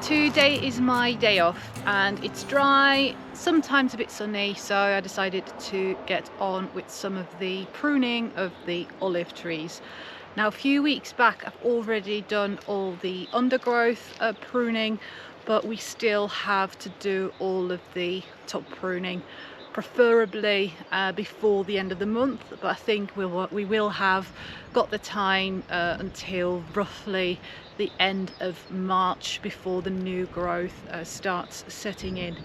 Today is my day off and it's dry, sometimes a bit sunny, so I decided to get on with some of the pruning of the olive trees. Now a few weeks back I've already done all the undergrowth pruning, but we still have to do all of the top pruning, preferably before the end of the month, but I think we will have got the time until roughly the end of March before the new growth starts setting in.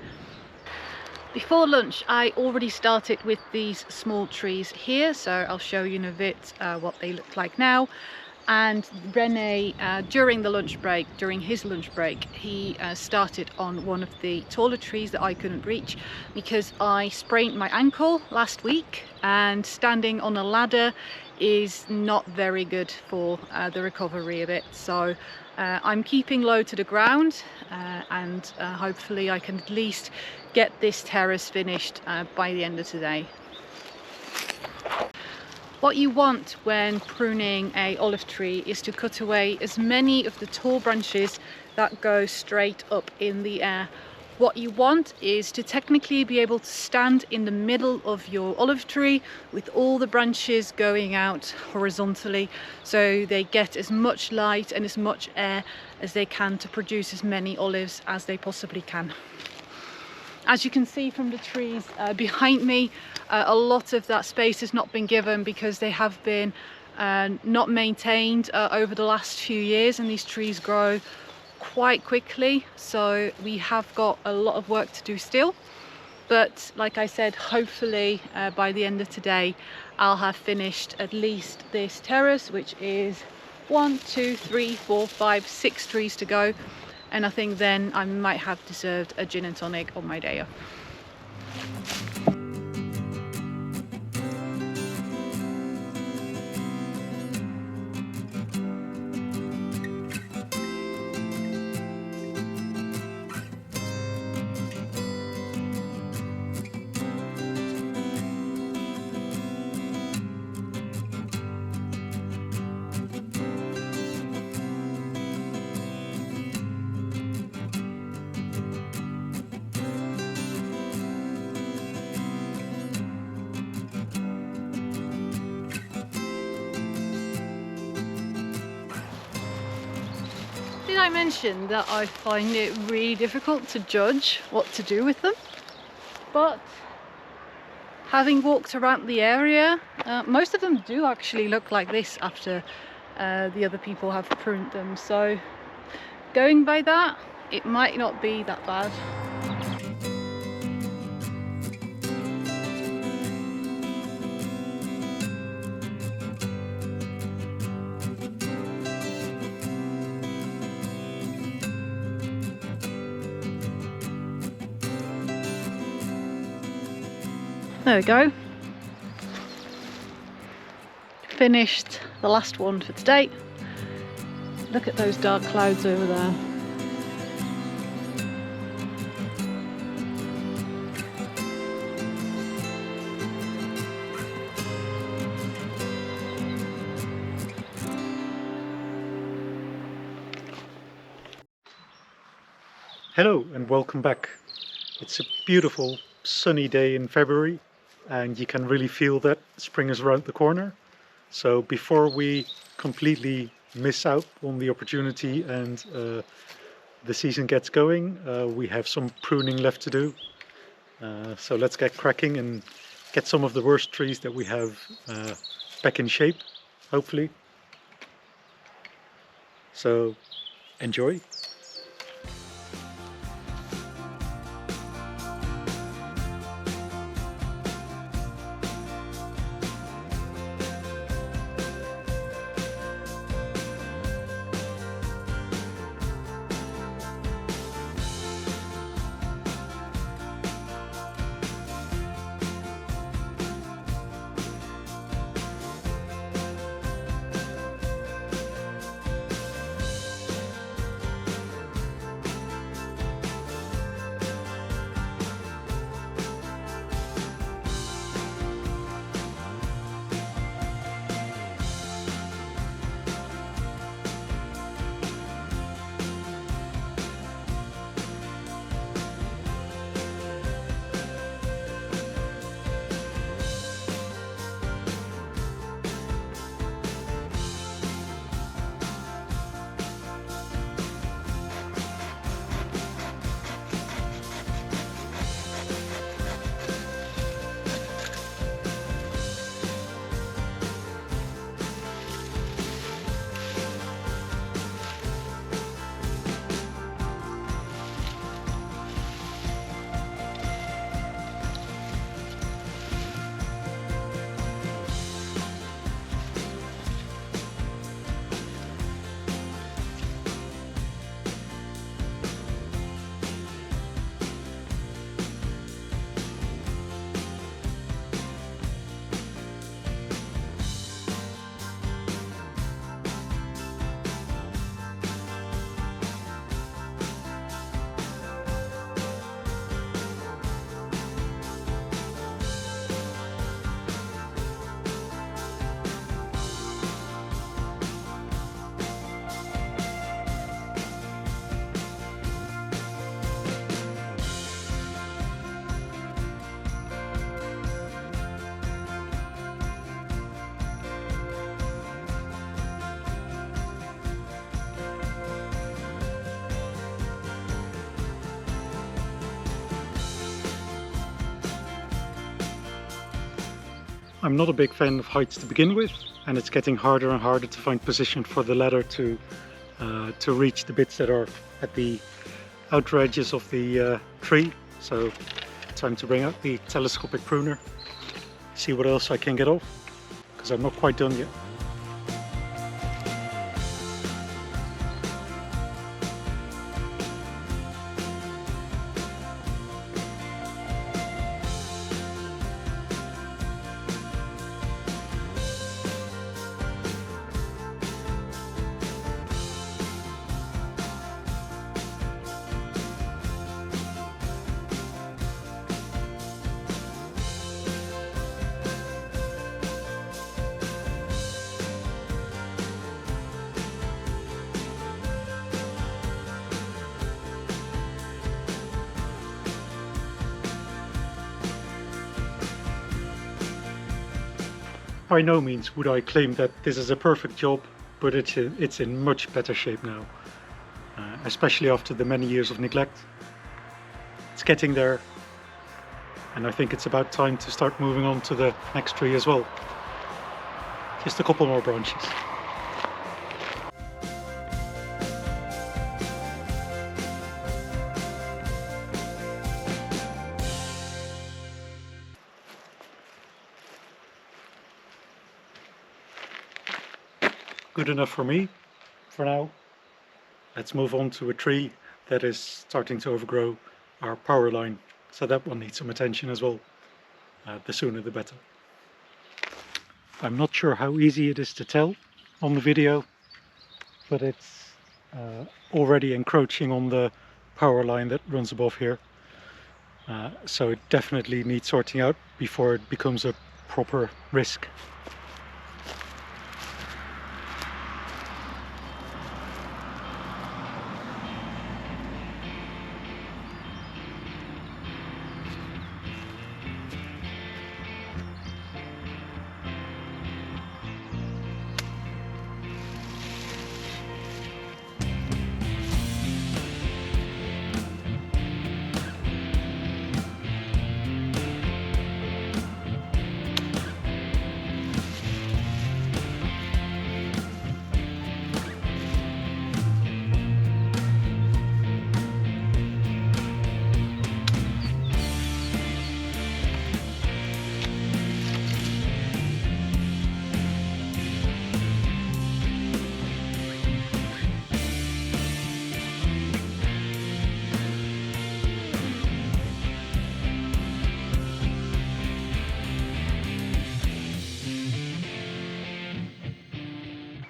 Before lunch I already started with these small trees here, so I'll show you in a bit what they look like now. And Rene, during his lunch break, he started on one of the taller trees that I couldn't reach because I sprained my ankle last week, and standing on a ladder is not very good for the recovery of it. So I'm keeping low to the ground and hopefully I can at least get this terrace finished by the end of today. What you want when pruning a olive tree is to cut away as many of the tall branches that go straight up in the air. What you want is to technically be able to stand in the middle of your olive tree with all the branches going out horizontally, so they get as much light and as much air as they can to produce as many olives as they possibly can. As you can see from the trees behind me, a lot of that space has not been given because they have been not maintained over the last few years, and these trees grow quite quickly, so we have got a lot of work to do still. But like I said, hopefully by the end of today I'll have finished at least this terrace, which is 1, 2, 3, 4, 5, 6 trees to go. And I think then I might have deserved a gin and tonic on my day off. Did I mention that I find it really difficult to judge what to do with them? But having walked around the area, most of them do actually look like this after the other people have pruned them. So going by that, it might not be that bad. There we go. Finished the last one for today. Look at those dark clouds over there. Hello and welcome back. It's a beautiful sunny day in February and you can really feel that spring is around the corner. So before we completely miss out on the opportunity and the season gets going, we have some pruning left to do. So let's get cracking and get some of the worst trees that we have back in shape, hopefully. So enjoy. I'm not a big fan of heights to begin with, and it's getting harder and harder to find position for the ladder to reach the bits that are at the outer edges of the tree. So time to bring out the telescopic pruner, see what else I can get off, because I'm not quite done yet. By no means would I claim that this is a perfect job, but it's in much better shape now, especially after the many years of neglect. It's getting there, and I think it's about time to start moving on to the next tree as well. Just a couple more branches. Good enough for me for now. Let's move on to a tree that is starting to overgrow our power line, so that one needs some attention as well. The sooner the better. I'm not sure how easy it is to tell on the video, but it's already encroaching on the power line that runs above here. So it definitely needs sorting out before it becomes a proper risk.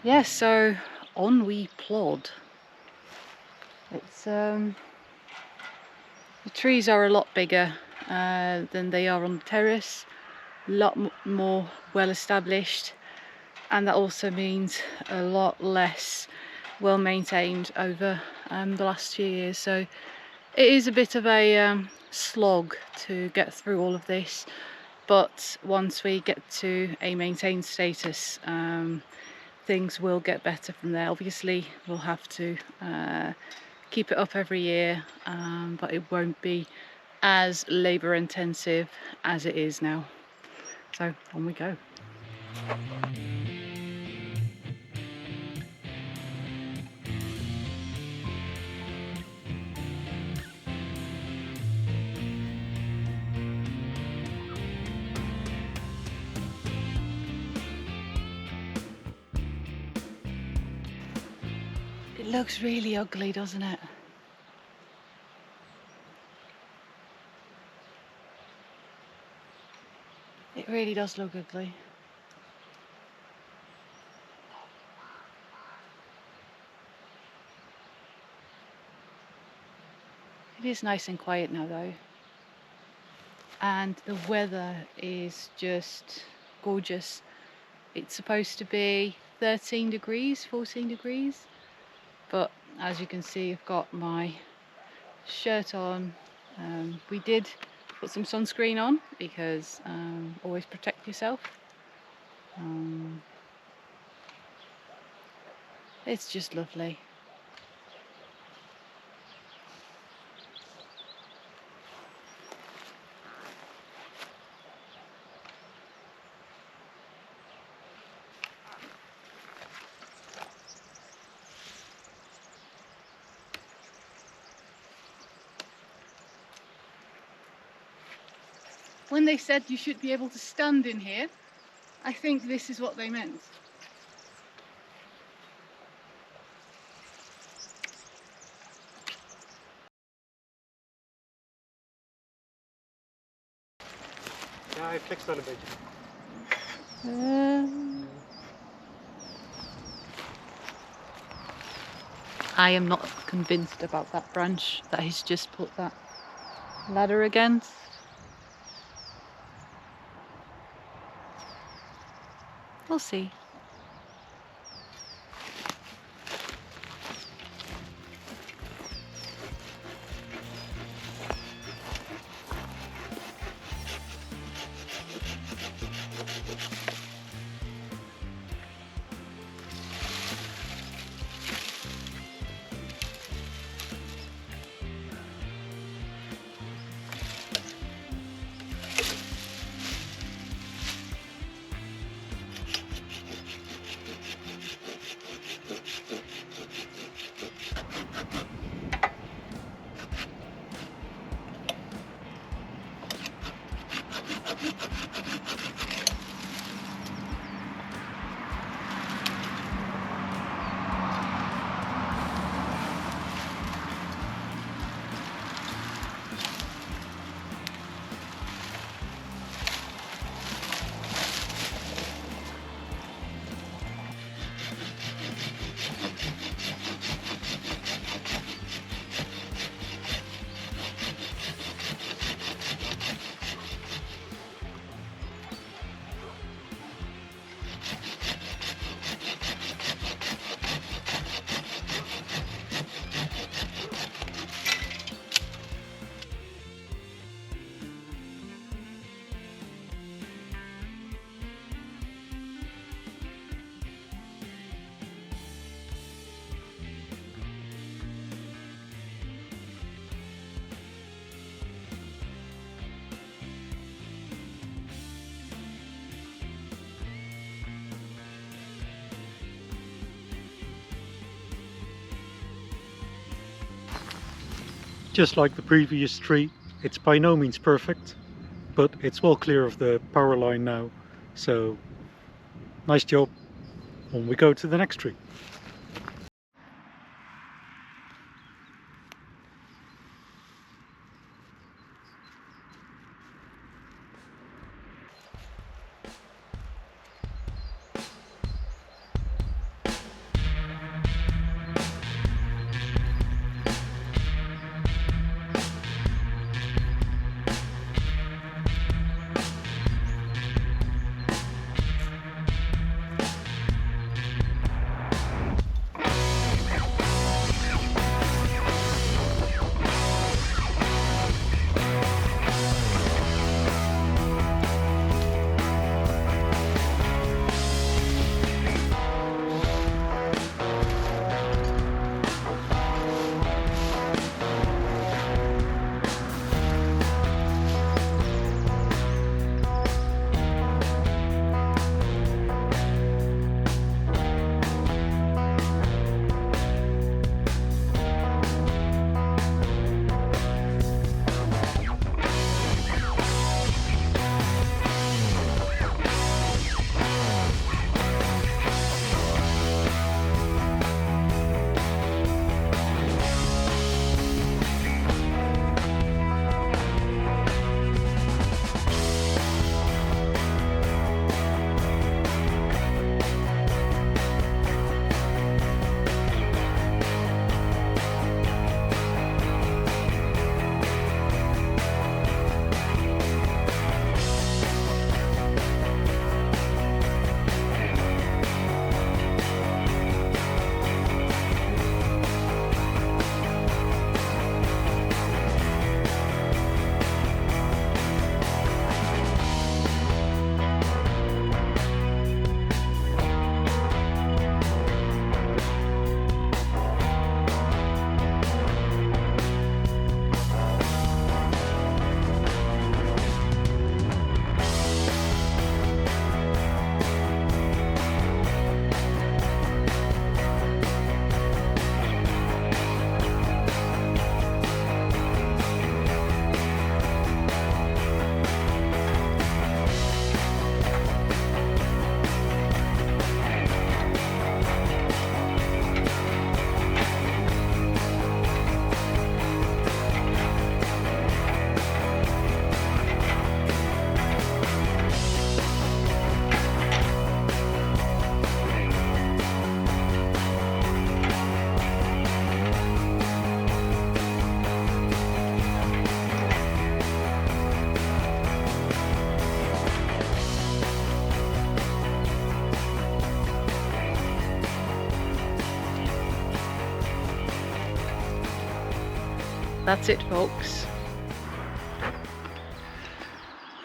Yes, so on we plod. It's the trees are a lot bigger than they are on the terrace, a lot more well established, and that also means a lot less well maintained over the last few years. So it is a bit of a slog to get through all of this, but once we get to a maintained status, things will get better from there. Obviously we'll have to keep it up every year, but it won't be as labour intensive as it is now. So on we go. It looks really ugly, doesn't it? It really does look ugly. It is nice and quiet now though. And the weather is just gorgeous. It's supposed to be 13 degrees, 14 degrees. But as you can see, I've got my shirt on. We did put some sunscreen on because always protect yourself. It's just lovely. when they said you should be able to stand in here, I think this is what they meant. Ja, hij flext wel een beetje. I am not convinced about that branch that he's just put that ladder against. We'll see. Just like the previous tree, it's by no means perfect, but it's well clear of the power line now, so nice job. On we go to the next tree. That's it, folks.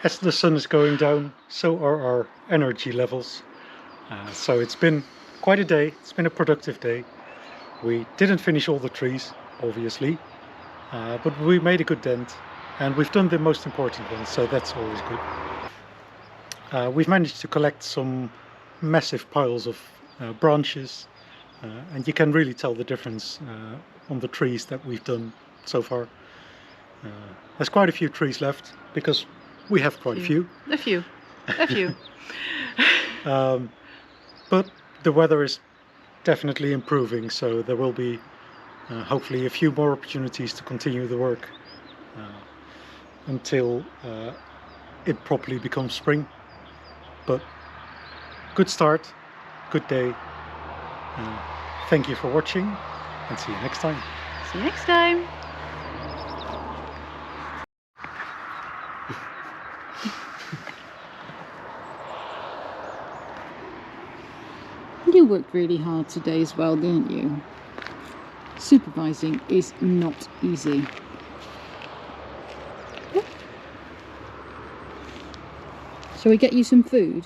As the sun is going down, so are our energy levels. So it's been quite a day. It's been a productive day. We didn't finish all the trees, obviously, but we made a good dent, and we've done the most important ones, so that's always good. We've managed to collect some massive piles of branches, and you can really tell the difference on the trees that we've done so far. There's quite a few trees left because we have quite a few. A few. But the weather is definitely improving, so there will be hopefully a few more opportunities to continue the work until it properly becomes spring. But good start, good day. Thank you for watching, and see you next time. See you next time. You worked really hard today as well, didn't you? Supervising is not easy. Shall we get you some food?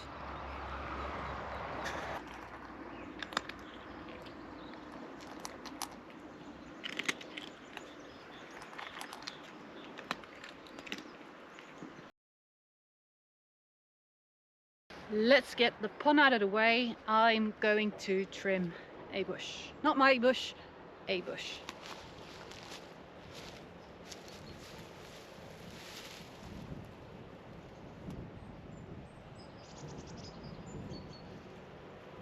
Let's get the pun out of the way. I'm going to trim a bush. Not my bush, a bush.